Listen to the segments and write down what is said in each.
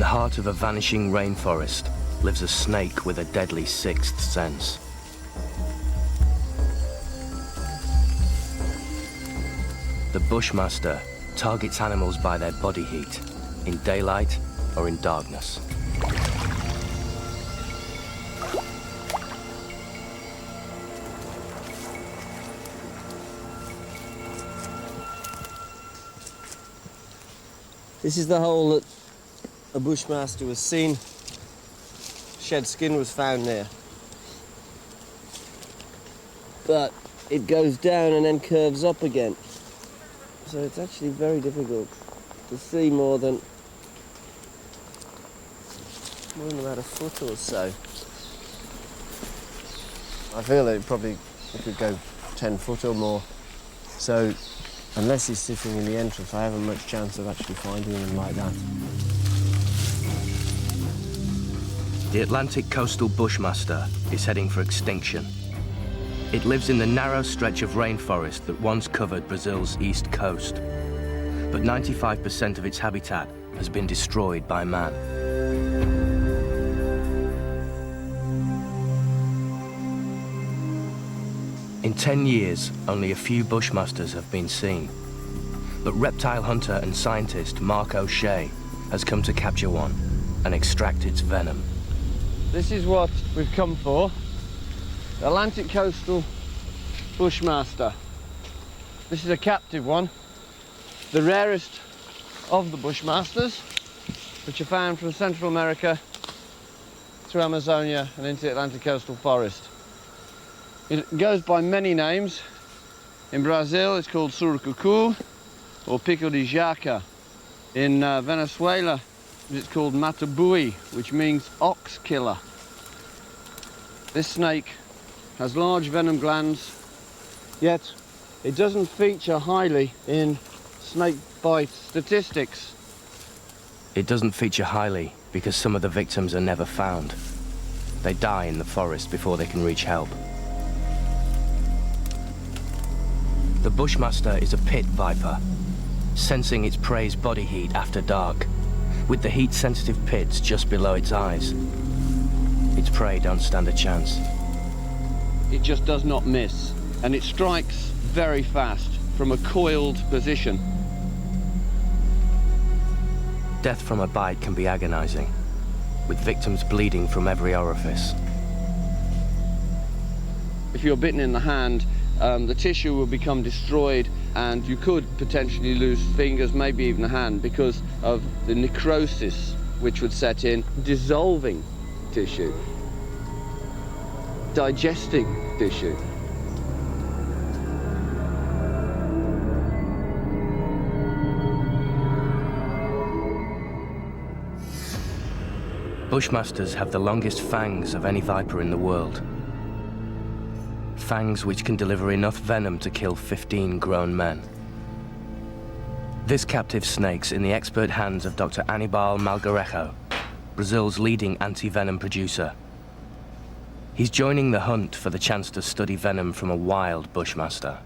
heart of a vanishing rainforest lives a snake with a deadly sixth sense. The bushmaster targets animals by their body heat, in daylight or in darkness. This is the hole that a bushmaster was seen. Shed skin was found there. But it goes down and then curves up again. So it's actually very difficult to see more than about a foot or so. I feel that it could go 10 foot or more. So unless he's sitting in the entrance, I haven't much chance of actually finding him like that. The Atlantic coastal bushmaster is heading for extinction. It lives in the narrow stretch of rainforest that once covered Brazil's east coast. But 95% of its habitat has been destroyed by man. In 10 years, only a few bushmasters have been seen. But reptile hunter and scientist Mark O'Shea has come to capture one and extract its venom. This is what we've come for. The Atlantic coastal bushmaster. This is a captive one. The rarest of the bushmasters, which are found from Central America through Amazonia and into the Atlantic coastal forest. It goes by many names. In Brazil, it's called surucucu or pico de jaca. In Venezuela, it's called matabui, which means ox killer. This snake has large venom glands, yet it doesn't feature highly in snake bite statistics. It doesn't feature highly because some of the victims are never found. They die in the forest before they can reach help. The bushmaster is a pit viper, sensing its prey's body heat after dark, with the heat-sensitive pits just below its eyes. Its prey don't stand a chance. It just does not miss, and it strikes very fast from a coiled position. Death from a bite can be agonizing, with victims bleeding from every orifice. If you're bitten in the hand, the tissue will become destroyed and you could potentially lose fingers, maybe even a hand, because of the necrosis which would set in, dissolving tissue, digesting tissue. Bushmasters have the longest fangs of any viper in the world. Fangs which can deliver enough venom to kill 15 grown men. This captive snake's in the expert hands of Dr. Anibal Malgarejo, Brazil's leading anti-venom producer. He's joining the hunt for the chance to study venom from a wild bushmaster.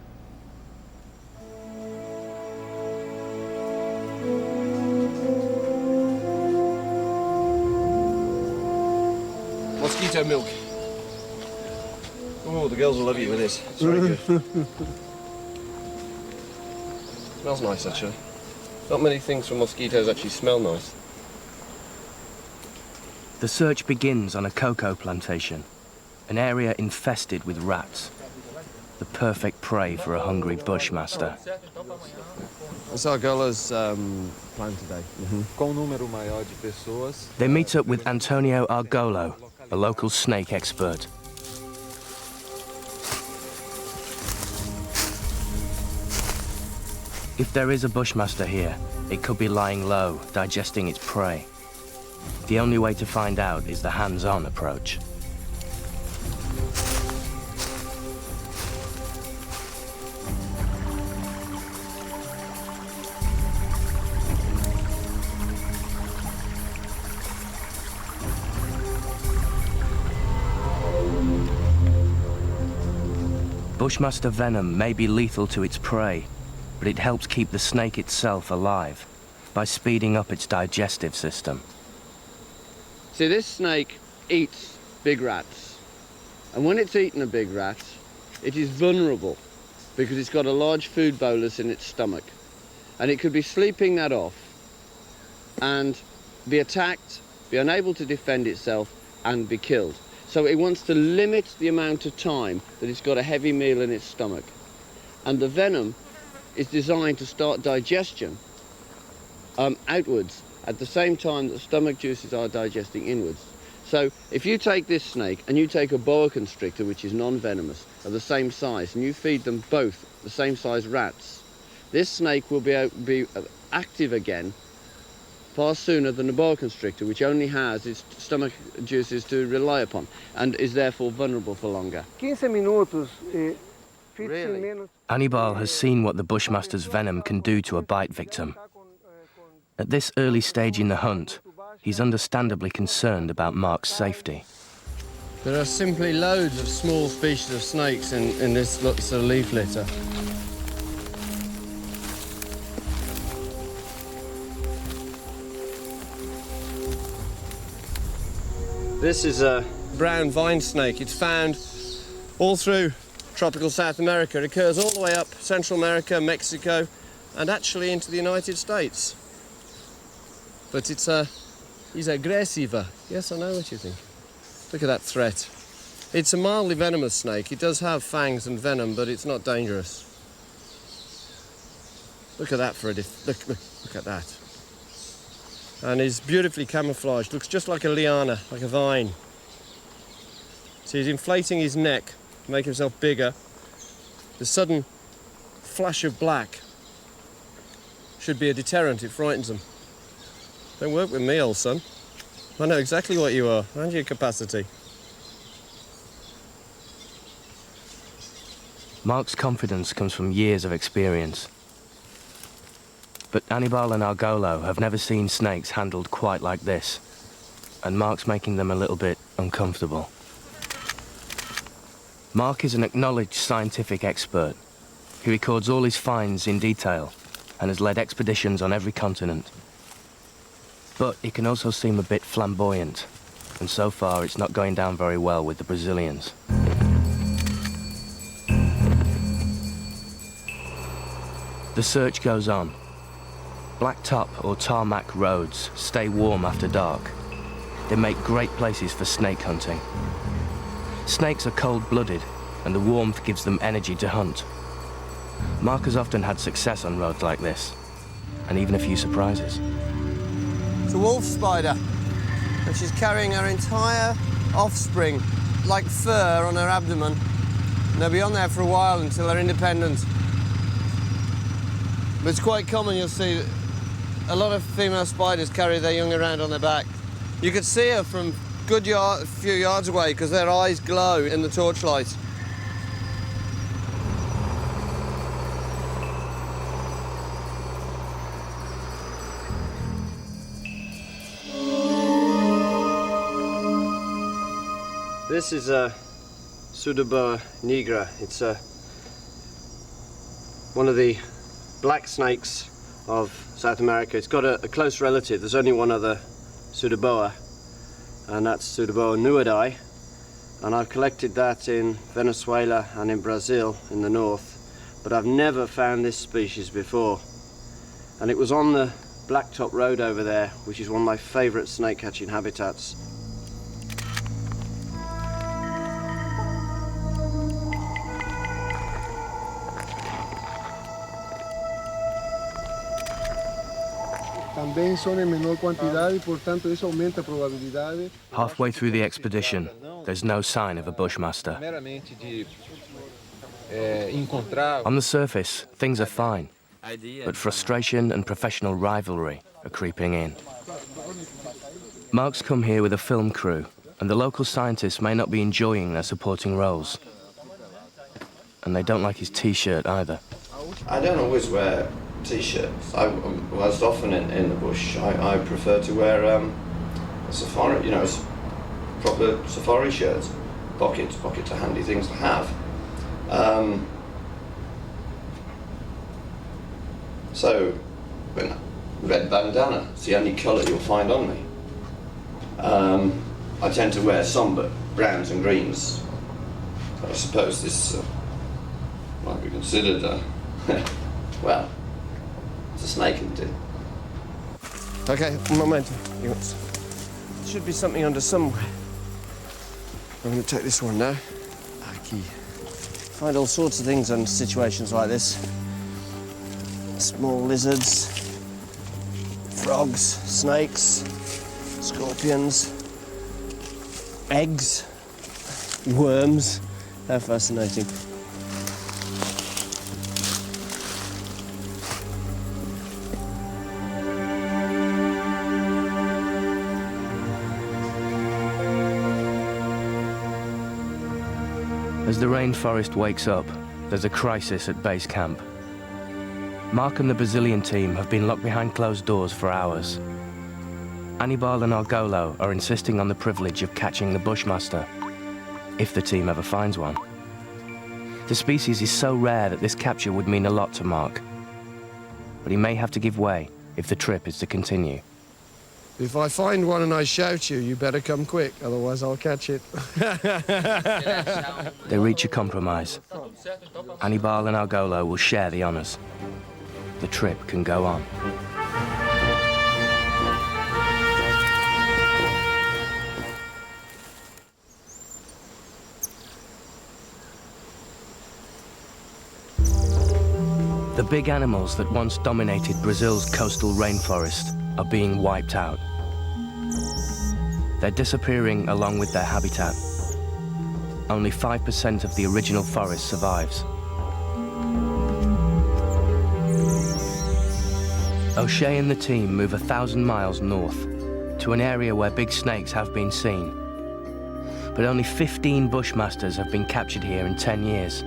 Mosquito milk. Oh, the girls will love you with this. It's very good. Smells nice, actually. Not many things from mosquitoes actually smell nice. The search begins on a cocoa plantation, an area infested with rats. The perfect prey for a hungry bushmaster. It's Argola's plan today. They meet up with Antonio Argolo, a local snake expert. If there is a bushmaster here, it could be lying low, digesting its prey. The only way to find out is the hands-on approach. Bushmaster venom may be lethal to its prey, but it helps keep the snake itself alive by speeding up its digestive system. See, this snake eats big rats. And when it's eaten a big rat, it is vulnerable because it's got a large food bolus in its stomach. And it could be sleeping that off and be attacked, be unable to defend itself, and be killed. So it wants to limit the amount of time that it's got a heavy meal in its stomach. And the venom is designed to start digestion outwards at the same time that the stomach juices are digesting inwards. So if you take this snake and you take a boa constrictor, which is non-venomous, of the same size, and you feed them both the same size rats, this snake will be active again far sooner than the boa constrictor, which only has its stomach juices to rely upon and is therefore vulnerable for longer. 15 minutos. Really? Hannibal has seen what the Bushmaster's venom can do to a bite victim. At this early stage in the hunt, he's understandably concerned about Mark's safety. There are simply loads of small species of snakes in this sort of leaf litter. This is a brown vine snake. It's found all through tropical South America. It occurs all the way up Central America, Mexico, and actually into the United States. But he's aggressive. Yes, I know what you think. Look at that threat. It's a mildly venomous snake. It does have fangs and venom, but it's not dangerous. Look at that for a look at that. And he's beautifully camouflaged. Looks just like a liana, like a vine. So he's inflating his neck to make himself bigger. The sudden flash of black should be a deterrent. It frightens them. Don't work with me, old son. I know exactly what you are and your capacity. Mark's confidence comes from years of experience. But Hannibal and Argolo have never seen snakes handled quite like this, and Mark's making them a little bit uncomfortable. Mark is an acknowledged scientific expert. He records all his finds in detail and has led expeditions on every continent. But he can also seem a bit flamboyant, and so far it's not going down very well with the Brazilians. The search goes on. Blacktop or tarmac roads stay warm after dark. They make great places for snake hunting. Snakes are cold-blooded, and the warmth gives them energy to hunt. Mark has often had success on roads like this, and even a few surprises. It's a wolf spider, and she's carrying her entire offspring, like fur, on her abdomen. And they'll be on there for a while until they're independent. But it's quite common, you'll see, a lot of female spiders carry their young around on their back. You could see her from a few yards away because their eyes glow in the torchlight. This is a Pseudoboa nigra. It's one of the black snakes of South America. It's got a close relative. There's only one other Pseudoboa, and that's Pseudoboa nuadai. And I've collected that in Venezuela and in Brazil in the north, but I've never found this species before. And it was on the Blacktop Road over there, which is one of my favourite snake catching habitats. Também são em menor quantidade, portanto isso aumenta a probabilidade. Halfway through the expedition, there's no sign of a bushmaster. On the surface, things are fine, but frustration and professional rivalry are creeping in. Mark's come here with a film crew, and the local scientists may not be enjoying their supporting roles. And they don't like his t-shirt either. I don't always wear t-shirts. Whilst often in the bush, I prefer to wear a safari, proper safari shirts. Pockets are handy things to have. So, red bandana, it's the only colour you'll find on me. I tend to wear sombre browns and greens. I suppose this might be considered well, it's a snake, isn't it? Okay, momentum. There should be something under somewhere. I'm going to take this one now. Okay. Find all sorts of things in situations like this. Small lizards, frogs, snakes, scorpions, eggs, worms. How fascinating. As the rainforest wakes up, there's a crisis at base camp. Mark and the Brazilian team have been locked behind closed doors for hours. Anibal and Argolo are insisting on the privilege of catching the Bushmaster, if the team ever finds one. The species is so rare that this capture would mean a lot to Mark, but he may have to give way if the trip is to continue. If I find one and I shout you better come quick, otherwise I'll catch it. They reach a compromise. Anibal and Argolo will share the honours. The trip can go on. The big animals that once dominated Brazil's coastal rainforest are being wiped out. They're disappearing along with their habitat. Only 5% of the original forest survives. O'Shea and the team move 1,000 miles north to an area where big snakes have been seen. But only 15 bushmasters have been captured here in 10 years.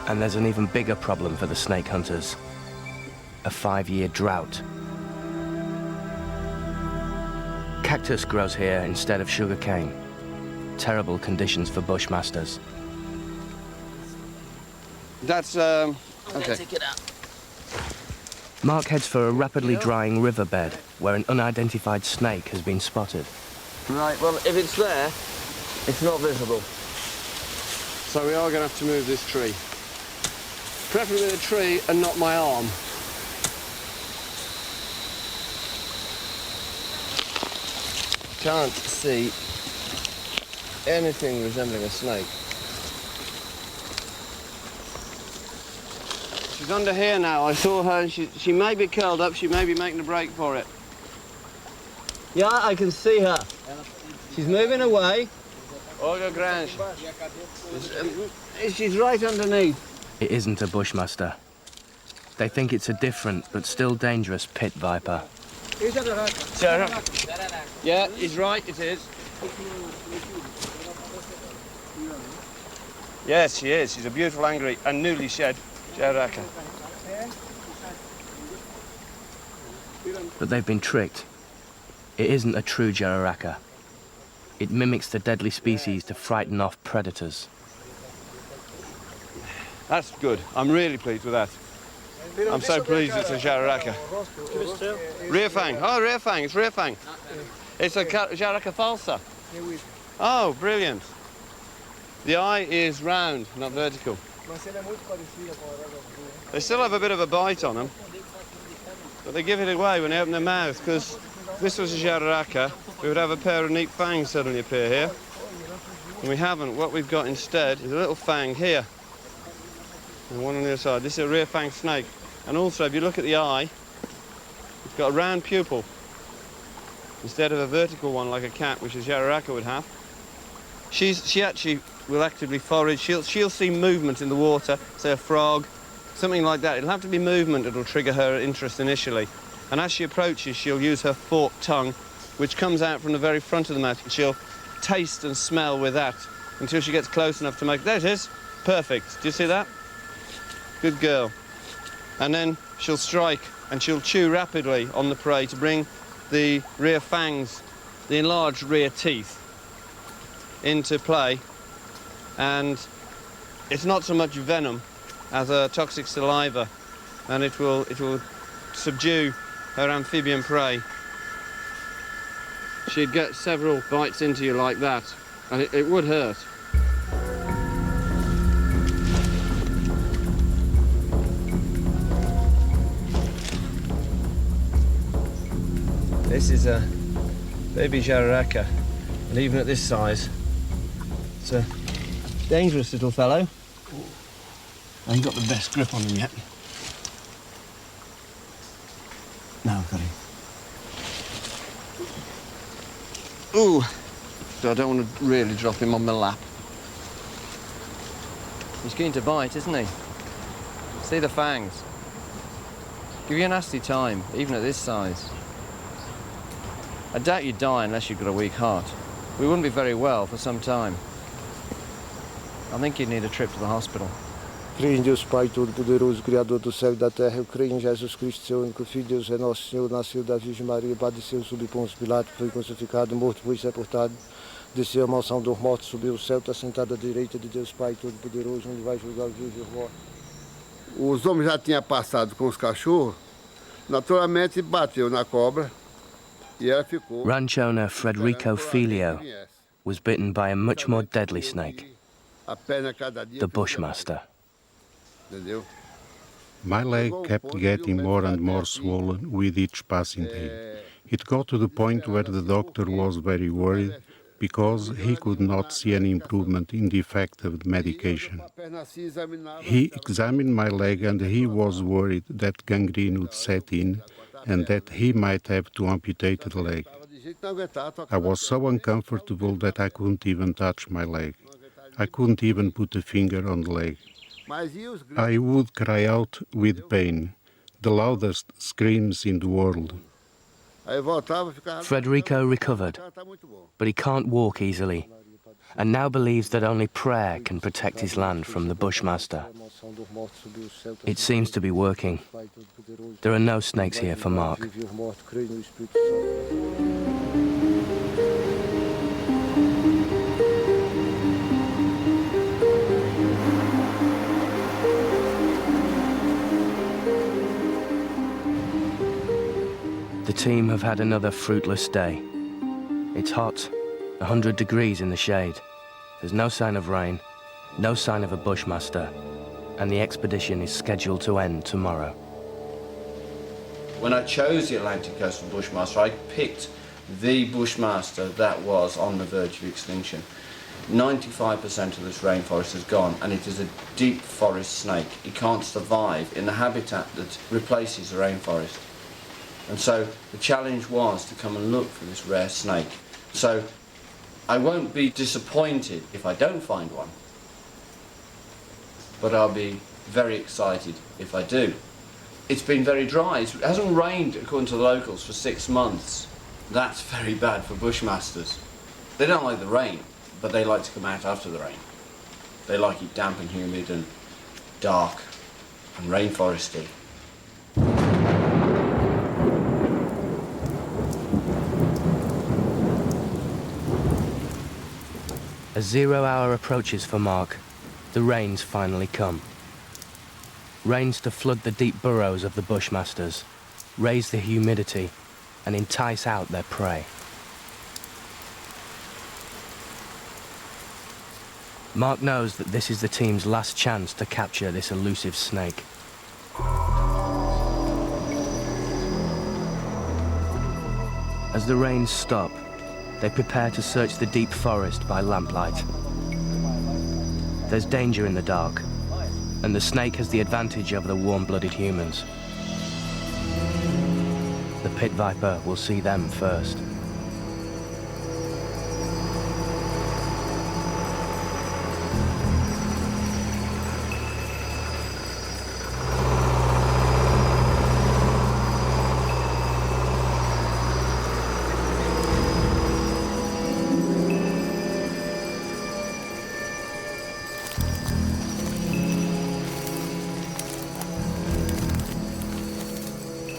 And there's an even bigger problem for the snake hunters: a 5-year drought. Cactus grows here instead of sugarcane. Terrible conditions for bushmasters. That's, Okay. okay. Take it out. Mark heads for a rapidly drying riverbed where an unidentified snake has been spotted. Right, well, if it's there, it's not visible. So we are going to have to move this tree. Preferably the tree and not my arm. Can't see anything resembling a snake. She's under here now. I saw her. She may be curled up. She may be making a break for it. Yeah, I can see her. She's moving away. Olga Grange. She's right underneath. It isn't a bushmaster. They think it's a different but still dangerous pit viper. Yeah, he's right, it is. Yes, she is. She's a beautiful, angry and newly shed jararaca. But they've been tricked. It isn't a true jararaca. It mimics the deadly species to frighten off predators. That's good. I'm really pleased with that. I'm so pleased it's a jararaca. Rear fang. Oh, rear fang. It's rear fang. It's a jararaca falsa. Oh, brilliant. The eye is round, not vertical. They still have a bit of a bite on them, but they give it away when they open their mouth, because if this was a jararaca, we would have a pair of neat fangs suddenly appear here. And we haven't. What we've got instead is a little fang here, and one on the other side. This is a rear fang snake. And also, if you look at the eye, it's got a round pupil instead of a vertical one like a cat, which a jararaca would have. She actually will actively forage. She'll see movement in the water, say a frog, something like that. It'll have to be movement that'll trigger her interest initially. And as she approaches, she'll use her forked tongue, which comes out from the very front of the mouth, and she'll taste and smell with that until she gets close enough to make... There it is. Perfect. Do you see that? Good girl. And then she'll strike and she'll chew rapidly on the prey to bring the rear fangs, the enlarged rear teeth, into play. And it's not so much venom as a toxic saliva, and it will subdue her amphibian prey, she'd get several bites into you like that, and it would hurt. This is a baby jararaca, and even at this size, it's a dangerous little fellow. I ain't got the best grip on him yet. Now I've got him. Ooh, so I don't want to really drop him on my lap. He's keen to bite, isn't he? See the fangs? Give you a nasty time, even at this size. I doubt you'd die unless you've got a weak heart. We wouldn't be very well for some time. I think you'd need a trip to the hospital. Creio em Deus Pai Todo-Poderoso, Criador do céu e da terra. Eu creio em Jesus Cristo, seu único Filho, Deus é nosso Senhor, nasceu da Virgem Maria, padeceu sob Pôncio Pilato, foi crucificado, morto, foi sepultado, desceu a mansão dos mortos, subiu ao céu, está sentado à direita de Deus Pai Todo-Poderoso, onde vai julgar os vivos e os mortos. Os homens já tinham passado com os cachorros, naturalmente bateu na cobra e ela ficou. Ranch owner Frederico Filio was bitten by a much more deadly snake, the Bushmaster. My leg kept getting more and more swollen with each passing day. It got to the point where the doctor was very worried because he could not see any improvement in the effect of the medication. He examined my leg and he was worried that gangrene would set in and that he might have to amputate the leg. I was so uncomfortable that I couldn't even touch my leg. I couldn't even put a finger on the leg. I would cry out with pain, the loudest screams in the world. Frederico recovered, but he can't walk easily, and now believes that only prayer can protect his land from the Bushmaster. It seems to be working. There are no snakes here for Mark. The team have had another fruitless day. It's hot, 100 degrees in the shade. There's no sign of rain, no sign of a Bushmaster, and the expedition is scheduled to end tomorrow. When I chose the Atlantic Coastal Bushmaster, I picked the Bushmaster that was on the verge of extinction. 95% of this rainforest is gone, and it is a deep forest snake. It can't survive in the habitat that replaces the rainforest. And so the challenge was to come and look for this rare snake. So I won't be disappointed if I don't find one, but I'll be very excited if I do. It's been very dry. It hasn't rained, according to the locals, for 6 months. That's very bad for Bushmasters. They don't like the rain, but they like to come out after the rain. They like it damp and humid and dark and rainforesty. As 0 hour approaches for Mark, the rains finally come. Rains to flood the deep burrows of the Bushmasters, raise the humidity, and entice out their prey. Mark knows that this is the team's last chance to capture this elusive snake. As the rains stop, they prepare to search the deep forest by lamplight. There's danger in the dark, and the snake has the advantage over the warm-blooded humans. The pit viper will see them first.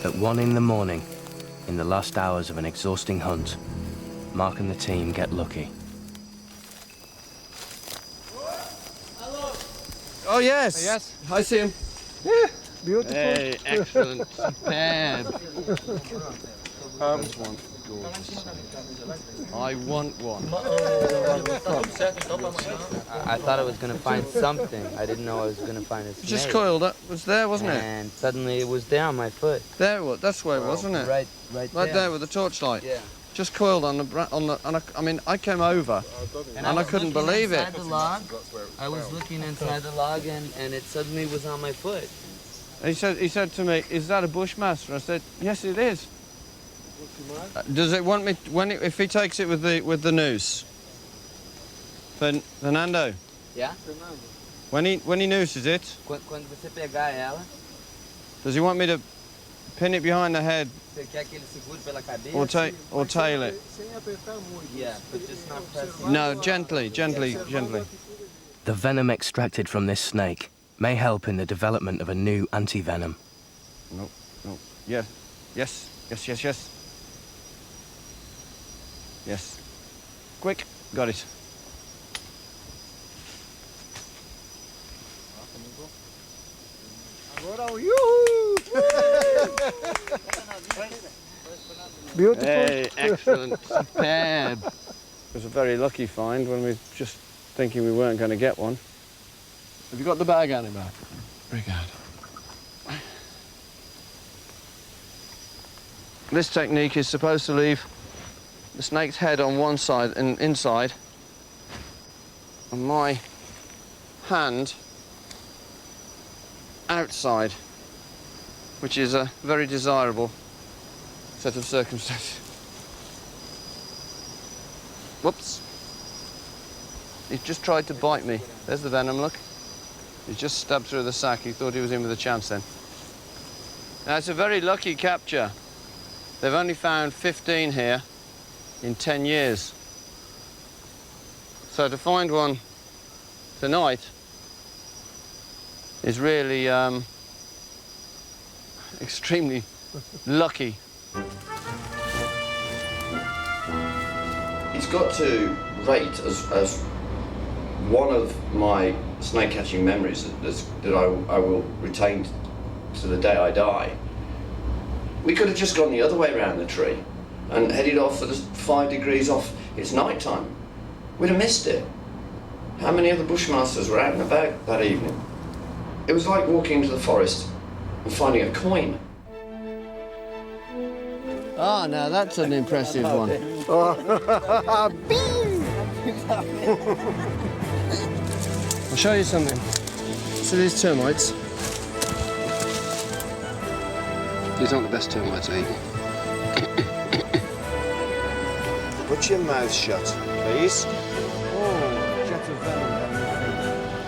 At 1 in the morning, in the last hours of an exhausting hunt, Mark and the team get lucky. Oh yes! Yes. I see him. Beautiful. Hey, excellent, superb. There's one. Gorgeous. I want one. I thought I was going to find something. I didn't know I was going to find a snake. Just coiled up. It was there, wasn't it? And suddenly it was there on my foot. There, that's where it was, wasn't it? Right Right there with the torchlight. Yeah. Just coiled on the. I mean, I came over, and I couldn't believe it. The log. I was looking inside the log, and it suddenly was on my foot. He said to me, "Is that a bushmaster?" I said, "Yes, it is." Does it want me if he takes it with the noose? Fernando. Yeah. When he nooses it, Quando você pegar ela, does he want me to pin it behind the head você quer que ele segure pela cabeça? or tail it? Yeah, but just not pressing. No, gently. The venom extracted from this snake may help in the development of a new anti-venom. No. Yes. Yes. Quick. Got it. Beautiful. Hey, excellent, superb. It was a very lucky find when we were just thinking we weren't going to get one. Have you got the bag, Annabelle? Very good. This technique is supposed to leave the snake's head on one side and inside, and my hand outside, which is a very desirable set of circumstances. Whoops. He just tried to bite me. There's the venom, look. He just stabbed through the sac. He thought he was in with a chance then. Now, it's a very lucky capture. They've only found 15 here in 10 years. So to find one tonight is really extremely lucky. He's got to rate as one of my snake catching memories that I will retain to the day I die. We could have just gone the other way around the tree and headed off for the 5 degrees off. It's night time. We'd have missed it. How many other bushmasters were out and about that evening? It was like walking into the forest and finding a coin. Ah, now that's an impressive one. I'll show you something. See these termites? These aren't the best termites, are you? Put your mouth shut, please. Oh, jet of venom down your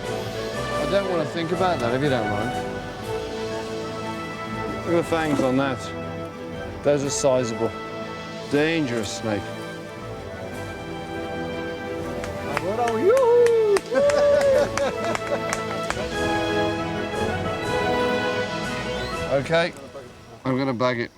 feet. I don't want to think about that, if you don't mind. Look at the fangs on that. Those are sizable. Dangerous snake. Okay, I'm going to bag it.